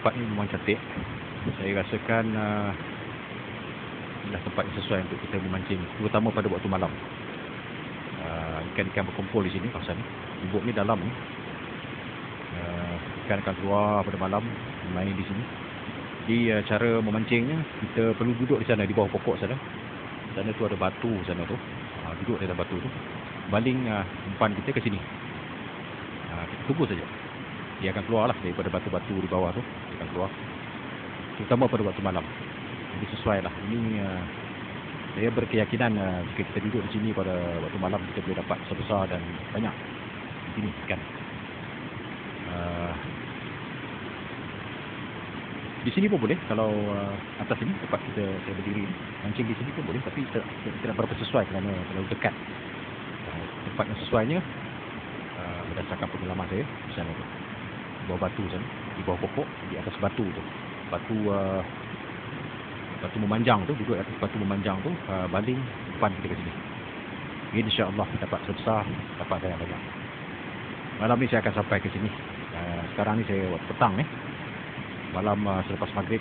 tempat ni memang cantik. Saya rasakan inilah tempat yang sesuai untuk kita memancing, terutama pada waktu malam. Ikan-ikan berkumpul di sini kawasan ni. Gubuk ni dalam ni. Ikan akan keluar pada malam main di sini. Jadi cara memancingnya, kita perlu duduk di sana, di bawah pokok sana. Sana tu ada batu sana tu. Duduk di atas batu tu. Baling umpan kita ke sini. Kita tunggu saja. Dia akan keluar lah daripada batu-batu di bawah tu. Dia akan keluar. Terutama pada waktu malam. Jadi sesuai lah. Ini saya berkeyakinan jika kita duduk di sini pada waktu malam, kita boleh dapat besar-besar dan banyak di sini ikan. Di sini pun boleh, kalau atas sini tempat saya berdiri, mancing di sini pun boleh, tapi tidak berapa sesuai kerana terlalu dekat. Tempat yang sesuainya berdasarkan pengalaman saya di sana tu, di bawah batu sana, di bawah pokok, di atas batu tu, batu memanjang tu, duduk atas batu memanjang tu, baling umpan kita ke sini. InsyaAllah dapat sebesar, dapat banyak-banyak. Malam ni saya akan sampai ke sini. Sekarang ni saya waktu petang ni. Malam selepas maghrib,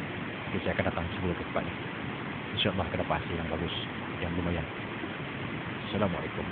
saya akan datang semula ke tempat ni. InsyaAllah akan dapat hasil yang bagus, yang lumayan. Assalamualaikum.